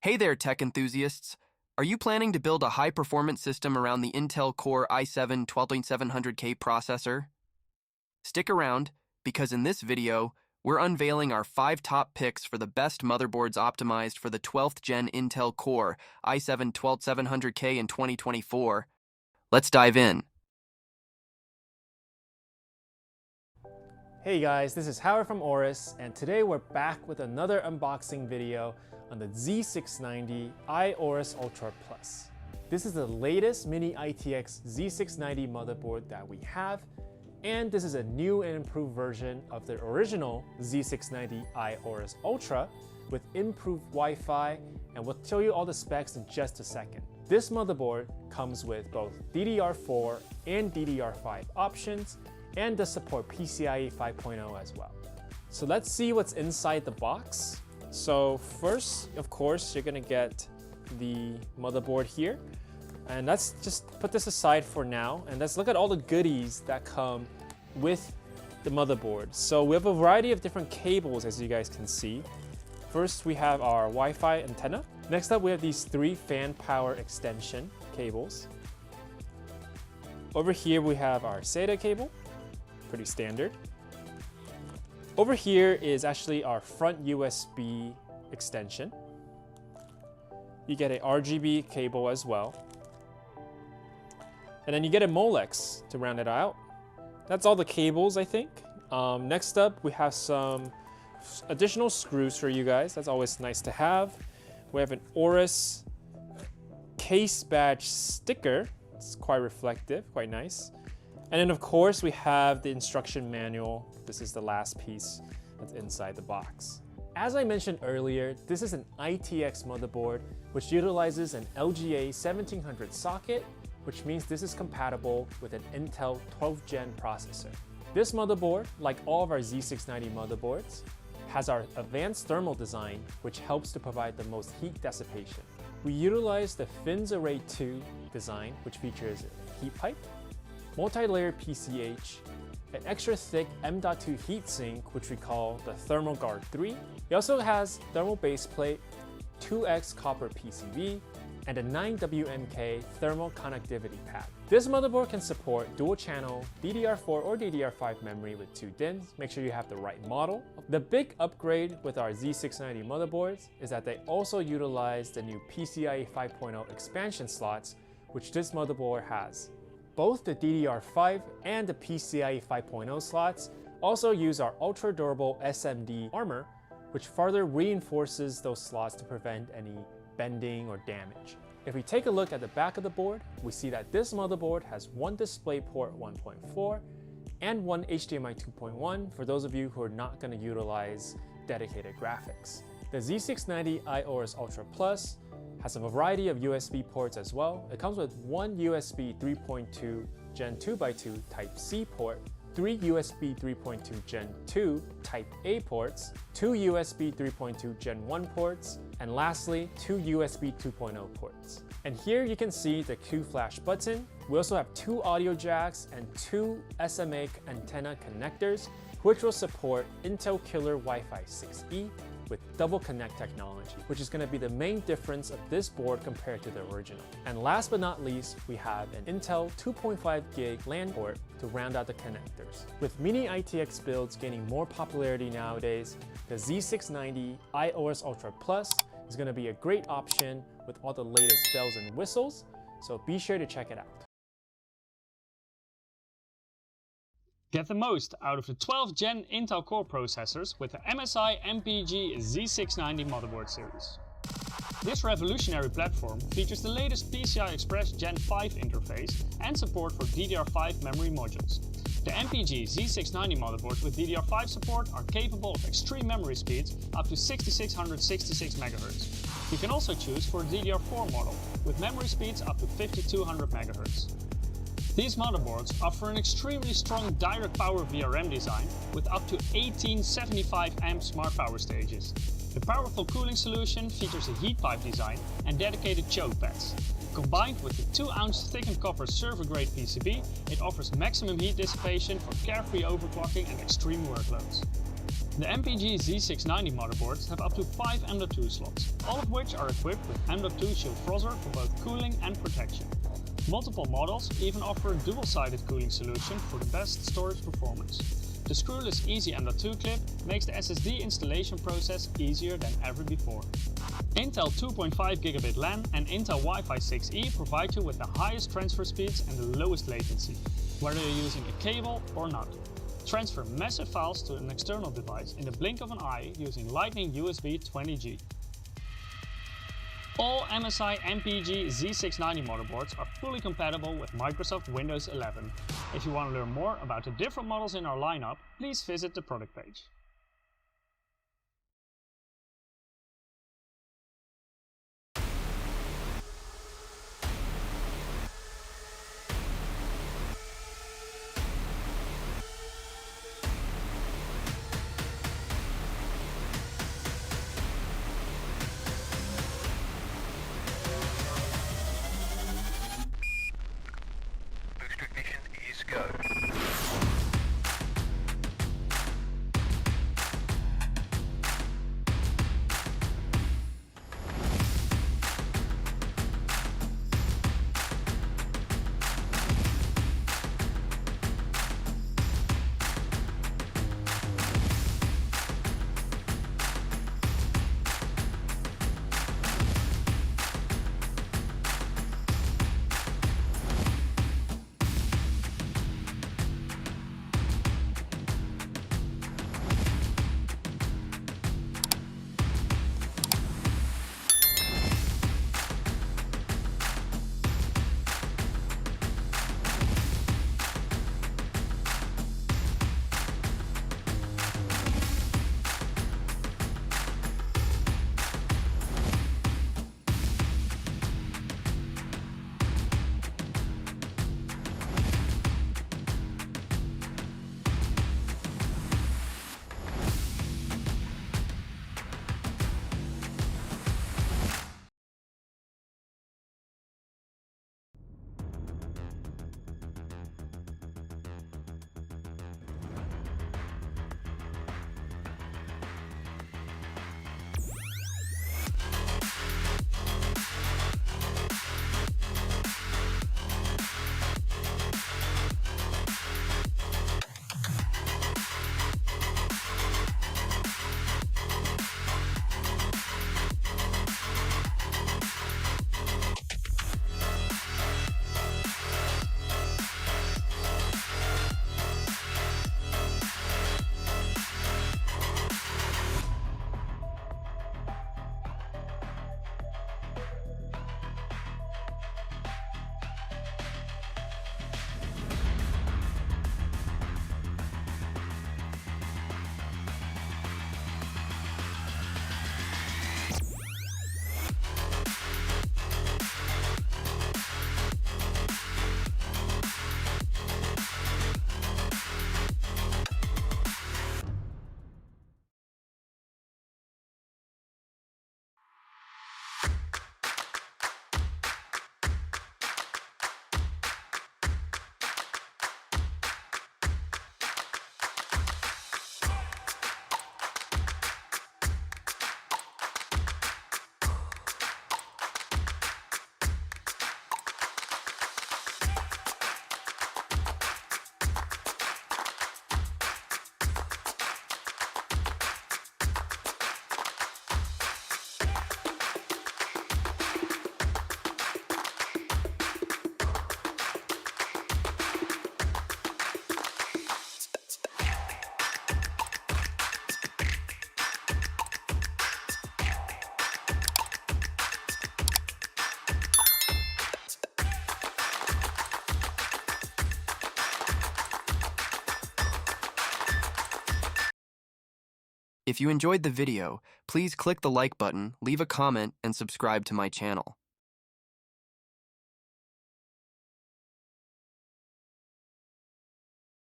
Hey there, tech enthusiasts! Are you planning to build a high-performance system around the Intel Core i7-12700K processor? Stick around, because in this video, we're unveiling our 5 top picks for the best motherboards optimized for the 12th Gen Intel Core i7-12700K in 2024. Let's dive in. Hey guys, this is Howard from AORUS, and today we're back with another unboxing video on the Z690 AORUS Ultra Plus. This is the latest Mini-ITX Z690 motherboard that we have, and this is a new and improved version of the original Z690 AORUS Ultra with improved Wi-Fi, and we'll tell you all the specs in just a second. This motherboard comes with both DDR4 and DDR5 options, and does support PCIe 5.0 as well. So let's see what's inside the box. So first, of course, you're gonna get the motherboard here. And let's just put this aside for now, and let's look at all the goodies that come with the motherboard. So we have a variety of different cables, as you guys can see. First, we have our Wi-Fi antenna. Next up, we have these 3 fan power extension cables. Over here, we have our SATA cable. Pretty standard. Over here is actually our front USB extension. You get a RGB cable as well. And then you get a Molex to round it out. That's all the cables, I think. Next up, we have some additional screws for you guys. That's always nice to have. We have an AORUS case badge sticker. It's quite reflective, quite nice. And then of course we have the instruction manual. This is the last piece that's inside the box. As I mentioned earlier, this is an ITX motherboard which utilizes an LGA 1700 socket, which means this is compatible with an Intel 12th Gen processor. This motherboard, like all of our Z690 motherboards, has our advanced thermal design, which helps to provide the most heat dissipation. We utilize the fins array 2 design, which features a heat pipe, multi-layer PCH, an extra thick M.2 heatsink, which we call the Thermal Guard 3. It also has thermal base plate, 2x copper PCB, and a 9WMK thermal connectivity pad. This motherboard can support dual-channel DDR4 or DDR5 memory with 2 DIMMs. Make sure you have the right model. The big upgrade with our Z690 motherboards is that they also utilize the new PCIe 5.0 expansion slots, which this motherboard has. Both the DDR5 and the PCIe 5.0 slots also use our ultra-durable SMD armor, which further reinforces those slots to prevent any bending or damage. If we take a look at the back of the board, we see that this motherboard has one DisplayPort 1.4 and one HDMI 2.1 for those of you who are not going to utilize dedicated graphics. The Z690 AORUS Ultra Plus has a variety of USB ports as well. It comes with one USB 3.2 Gen 2x2 Type-C port, 3 USB 3.2 Gen 2 Type-A ports, 2 USB 3.2 Gen 1 ports, and lastly, 2 USB 2.0 ports. And here you can see the Q flash button. We also have 2 audio jacks and 2 SMA antenna connectors, which will support Intel Killer Wi-Fi 6E with double connect technology, which is going to be the main difference of this board compared to the original. And last but not least, we have an Intel 2.5 gig LAN port to round out the connectors. With Mini-ITX builds gaining more popularity nowadays, the Z690 AORUS Ultra Plus is going to be a great option with all the latest bells and whistles, so be sure to check it out. Get the most out of the 12th Gen Intel Core processors with the MSI MPG Z690 motherboard series. This revolutionary platform features the latest PCI Express Gen 5 interface and support for DDR5 memory modules. The MPG Z690 motherboards with DDR5 support are capable of extreme memory speeds up to 6666 MHz. You can also choose for a DDR4 model with memory speeds up to 5200 MHz. These motherboards offer an extremely strong direct power VRM design with up to 1875 amp smart power stages. The powerful cooling solution features a heat pipe design and dedicated choke pads. Combined with the 2-ounce thickened copper server-grade PCB, it offers maximum heat dissipation for carefree overclocking and extreme workloads. The MPG Z690 motherboards have up to 5 M.2 slots, all of which are equipped with M.2 shield frozr for both cooling and protection. Multiple models even offer a dual-sided cooling solution for the best storage performance. The screwless Easy M.2 clip makes the SSD installation process easier than ever before. Intel 2.5 Gigabit LAN and Intel Wi-Fi 6E provide you with the highest transfer speeds and the lowest latency, whether you're using a cable or not. Transfer massive files to an external device in the blink of an eye using Lightning USB 20G. All MSI MPG Z690 motherboards are fully compatible with Microsoft Windows 11. If you want to learn more about the different models in our lineup, please visit the product page. If you enjoyed the video, please click the like button, leave a comment, and subscribe to my channel.